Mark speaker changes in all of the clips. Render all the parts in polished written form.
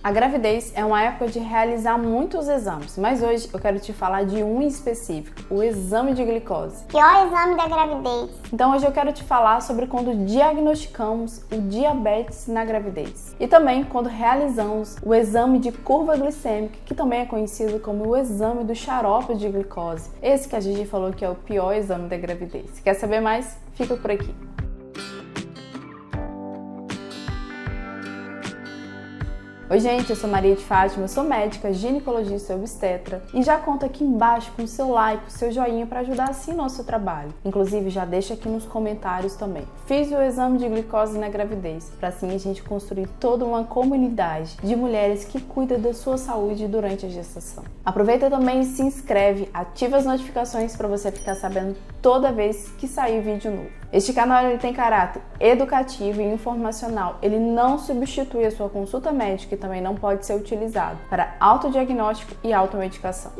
Speaker 1: A gravidez é uma época de realizar muitos exames, mas hoje eu quero te falar de um em específico, o exame de glicose.
Speaker 2: Pior exame da gravidez.
Speaker 1: Então hoje eu quero te falar sobre quando diagnosticamos o diabetes na gravidez. E também quando realizamos o exame de curva glicêmica, que também é conhecido como o exame do xarope de glicose. Esse que a Gigi falou que é o pior exame da gravidez. Quer saber mais? Fica por aqui. Oi gente, eu sou Maria de Fátima, eu sou médica, ginecologista e obstetra e já conto aqui embaixo com o seu like, o seu joinha para ajudar assim o nosso trabalho. Inclusive já deixa aqui nos comentários também. Fiz o exame de glicose na gravidez, para assim a gente construir toda uma comunidade de mulheres que cuida da sua saúde durante a gestação. Aproveita também e se inscreve, ativa as notificações para você ficar sabendo toda vez que sair vídeo novo. Este canal ele tem caráter educativo e informacional, ele não substitui a sua consulta médica e também não pode ser utilizado para autodiagnóstico e automedicação.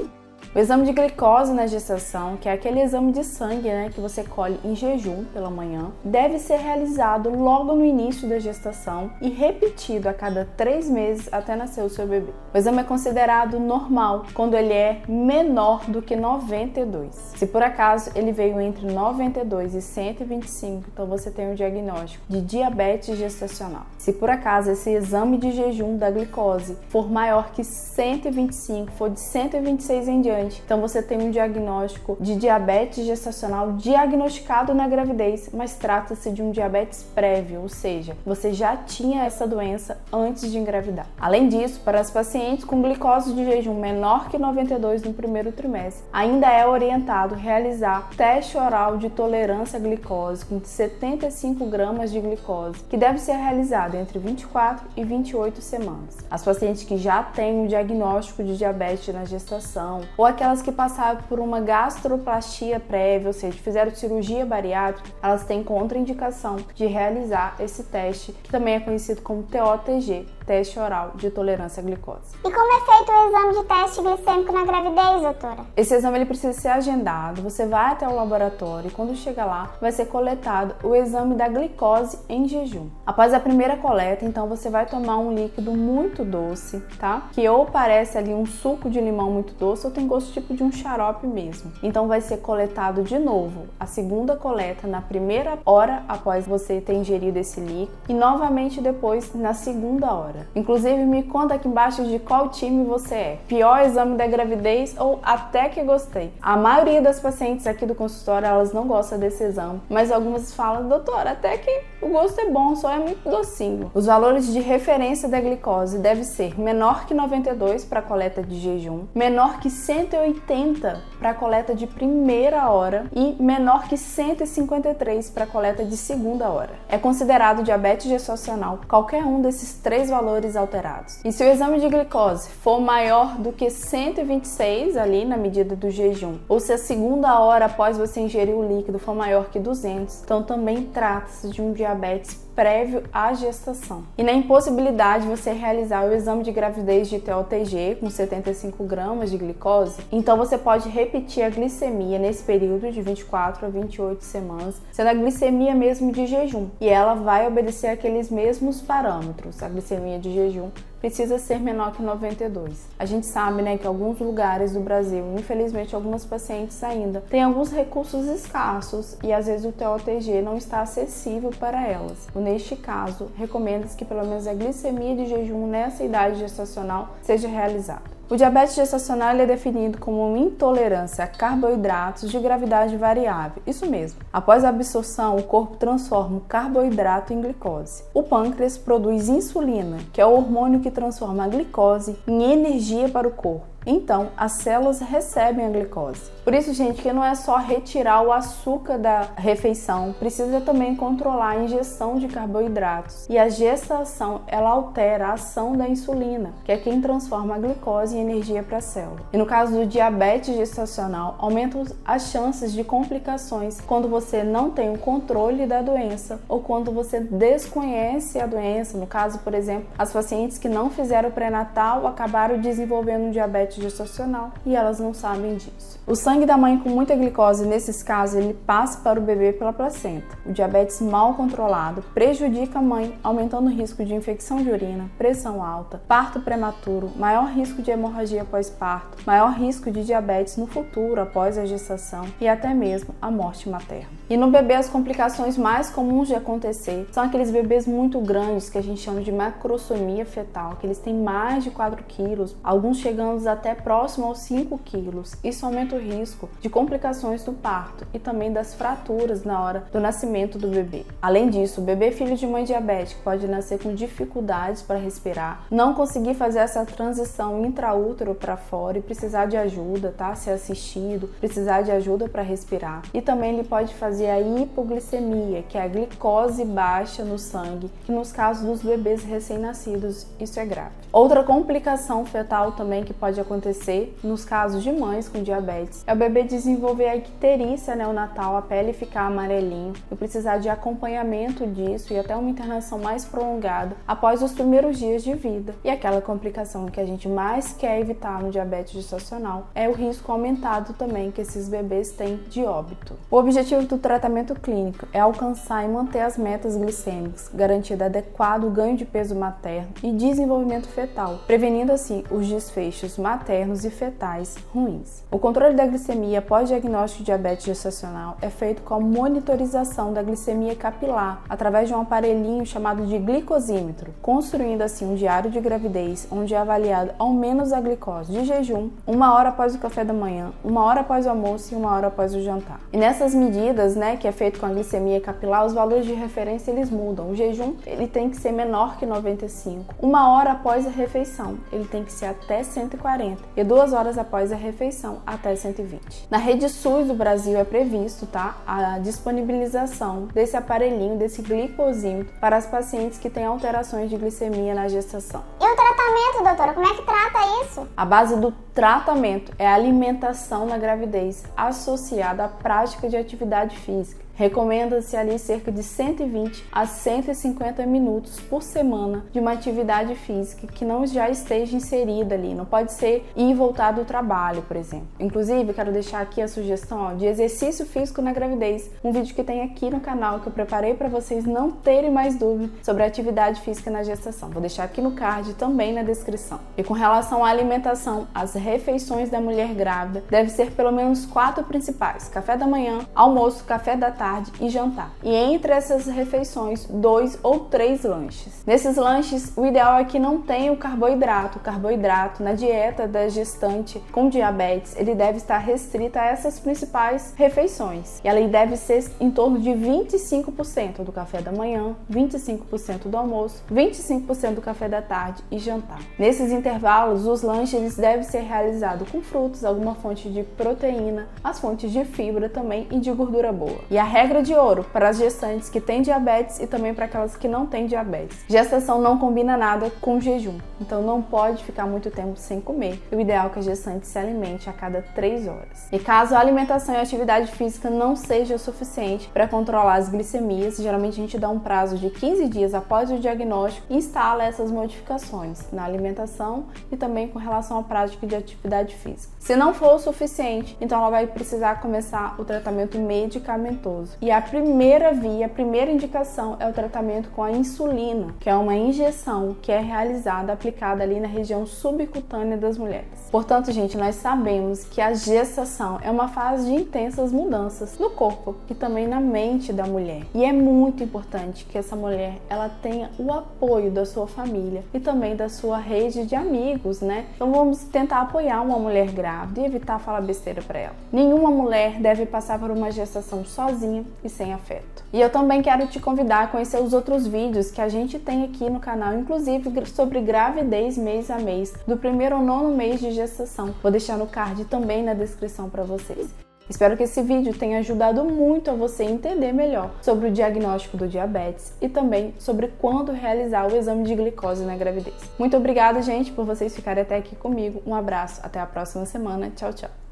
Speaker 1: O exame de glicose na gestação, que é aquele exame de sangue, que você colhe em jejum pela manhã, deve ser realizado logo no início da gestação e repetido a cada 3 meses até nascer o seu bebê. O exame é considerado normal quando ele é menor do que 92. Se por acaso ele veio entre 92 e 125, então você tem um diagnóstico de diabetes gestacional. Se por acaso esse exame de jejum da glicose for maior que 125, for de 126 em diante, então você tem um diagnóstico de diabetes gestacional diagnosticado na gravidez, mas trata-se de um diabetes prévio, ou seja, você já tinha essa doença antes de engravidar. Além disso, para as pacientes com glicose de jejum menor que 92 no primeiro trimestre, ainda é orientado realizar teste oral de tolerância à glicose com 75 gramas de glicose, que deve ser realizado entre 24 e 28 semanas. As pacientes que já têm um diagnóstico de diabetes na gestação ou aquelas que passaram por uma gastroplastia prévia, ou seja, fizeram cirurgia bariátrica, elas têm contraindicação de realizar esse teste, que também é conhecido como TOTG, teste oral de tolerância à glicose.
Speaker 2: E como é feito o exame de teste glicêmico na gravidez, doutora?
Speaker 1: Esse exame ele precisa ser agendado, você vai até o laboratório e quando chegar lá vai ser coletado o exame da glicose em jejum. Após a primeira coleta, então você vai tomar um líquido muito doce, tá? Que ou parece ali um suco de limão muito doce ou tem gosto tipo de um xarope mesmo. Então vai ser coletado de novo a segunda coleta na primeira hora após você ter ingerido esse líquido e novamente depois na segunda hora. Inclusive me conta aqui embaixo de qual time você é. Pior exame da gravidez ou até que gostei? A maioria das pacientes aqui do consultório, elas não gostam desse exame, mas algumas falam, doutora, até que o gosto é bom, só é muito docinho. Os valores de referência da glicose devem ser menor que 92 para coleta de jejum, menor que 180 para coleta de primeira hora e menor que 153 para coleta de segunda hora. É considerado diabetes gestacional qualquer um desses 3 valores alterados. E se o exame de glicose for maior do que 126 ali na medida do jejum, ou se a segunda hora após você ingerir o líquido for maior que 200, então também trata-se de um diabetes prévio à gestação. E na impossibilidade de você realizar o exame de gravidez de TOTG com 75 gramas de glicose, então você pode repetir a glicemia nesse período de 24 a 28 semanas, sendo a glicemia mesmo de jejum, e ela vai obedecer aqueles mesmos parâmetros. A glicemia de jejum precisa ser menor que 92. A gente sabe, que alguns lugares do Brasil, infelizmente algumas pacientes ainda, têm alguns recursos escassos e às vezes o TOTG não está acessível para elas. Neste caso, recomenda-se que pelo menos a glicemia de jejum nessa idade gestacional seja realizada. O diabetes gestacional é definido como uma intolerância a carboidratos de gravidade variável. Isso mesmo. Após a absorção, o corpo transforma o carboidrato em glicose. O pâncreas produz insulina, que é o hormônio que transforma a glicose em energia para o corpo. Então, as células recebem a glicose. Por isso, gente, que não é só retirar o açúcar da refeição, precisa também controlar a ingestão de carboidratos. E a gestação, ela altera a ação da insulina, que é quem transforma a glicose em energia para a célula. E no caso do diabetes gestacional, aumentam as chances de complicações quando você não tem o controle da doença ou quando você desconhece a doença. No caso, por exemplo, as pacientes que não fizeram pré-natal acabaram desenvolvendo um diabetes diabetes gestacional e elas não sabem disso. O sangue da mãe com muita glicose, nesses casos, ele passa para o bebê pela placenta. O diabetes mal controlado prejudica a mãe, aumentando o risco de infecção de urina, pressão alta, parto prematuro, maior risco de hemorragia pós-parto, maior risco de diabetes no futuro após a gestação e até mesmo a morte materna. E no bebê, as complicações mais comuns de acontecer são aqueles bebês muito grandes que a gente chama de macrosomia fetal, que eles têm mais de 4 quilos, alguns chegando até próximo aos 5 quilos. Isso aumenta o risco de complicações do parto e também das fraturas na hora do nascimento do bebê. Além disso, o bebê filho de mãe diabética pode nascer com dificuldades para respirar, não conseguir fazer essa transição intraútero para fora e precisar de ajuda, tá? Ser assistido, precisar de ajuda para respirar. E também ele pode fazer a hipoglicemia, que é a glicose baixa no sangue, que nos casos dos bebês recém-nascidos isso é grave. Outra complicação fetal também que pode acontecer nos casos de mães com diabetes é o bebê desenvolver a icterícia neonatal, a pele ficar amarelinha e precisar de acompanhamento disso e até uma internação mais prolongada após os primeiros dias de vida. E aquela complicação que a gente mais quer evitar no diabetes gestacional é o risco aumentado também que esses bebês têm de óbito. O objetivo do tratamento clínico é alcançar e manter as metas glicêmicas, garantindo adequado ganho de peso materno e desenvolvimento fetal, prevenindo assim os desfechos maternos e fetais ruins. O controle da glicemia pós-diagnóstico de diabetes gestacional é feito com a monitorização da glicemia capilar através de um aparelhinho chamado de glicosímetro, construindo assim um diário de gravidez onde é avaliado ao menos a glicose de jejum, 1 hora após o café da manhã, 1 hora após o almoço e 1 hora após o jantar. E nessas medidas, que é feito com a glicemia capilar, os valores de referência eles mudam. O jejum ele tem que ser menor que 95. 1 hora após a refeição, ele tem que ser até 140 e 2 horas após a refeição até 120. Na rede SUS do Brasil é previsto, a disponibilização desse aparelhinho, desse glicosímetro para as pacientes que têm alterações de glicemia na gestação.
Speaker 2: E o tratamento, doutora? Como é que trata isso?
Speaker 1: A base do tratamento é a alimentação na gravidez associada à prática de atividade física. Recomenda-se ali cerca de 120 a 150 minutos por semana de uma atividade física que não já esteja inserida ali. Não pode ser ir e voltar do trabalho, por exemplo. Inclusive, quero deixar aqui a sugestão de exercício físico na gravidez. Um vídeo que tem aqui no canal que eu preparei para vocês não terem mais dúvida sobre a atividade física na gestação. Vou deixar aqui no card também na descrição. E com relação à alimentação, as refeições da mulher grávida devem ser pelo menos 4 principais: café da manhã, almoço, café da tarde e jantar. E entre essas refeições, 2 ou 3 lanches. Nesses lanches, o ideal é que não tenha o carboidrato. O carboidrato na dieta da gestante com diabetes, ele deve estar restrito a essas principais refeições. E ela deve ser em torno de 25% do café da manhã, 25% do almoço, 25% do café da tarde e jantar. Nesses intervalos, os lanches eles devem ser realizados com frutas, alguma fonte de proteína, as fontes de fibra também e de gordura boa. E a regra de ouro para as gestantes que têm diabetes e também para aquelas que não têm diabetes: gestação não combina nada com jejum, então não pode ficar muito tempo sem comer. O ideal é que a gestante se alimente a cada 3 horas. E caso a alimentação e a atividade física não seja suficiente para controlar as glicemias, geralmente a gente dá um prazo de 15 dias após o diagnóstico e instala essas modificações na alimentação e também com relação à prática de atividade física. Se não for o suficiente, então ela vai precisar começar o tratamento medicamentoso. E a primeira indicação é o tratamento com a insulina, que é uma injeção que é realizada, aplicada ali na região subcutânea das mulheres. Portanto, gente, nós sabemos que a gestação é uma fase de intensas mudanças no corpo e também na mente da mulher. E é muito importante que essa mulher ela tenha o apoio da sua família e também da sua rede de amigos, Então vamos tentar apoiar uma mulher grávida e evitar falar besteira para ela. Nenhuma mulher deve passar por uma gestação sozinha e sem afeto. E eu também quero te convidar a conhecer os outros vídeos que a gente tem aqui no canal, inclusive sobre gravidez mês a mês, do 1º ao 9º mês de gestação. Vou deixar no card também na descrição para vocês. Espero que esse vídeo tenha ajudado muito a você entender melhor sobre o diagnóstico do diabetes e também sobre quando realizar o exame de glicose na gravidez. Muito obrigada, gente, por vocês ficarem até aqui comigo. Um abraço, até a próxima semana. Tchau, tchau.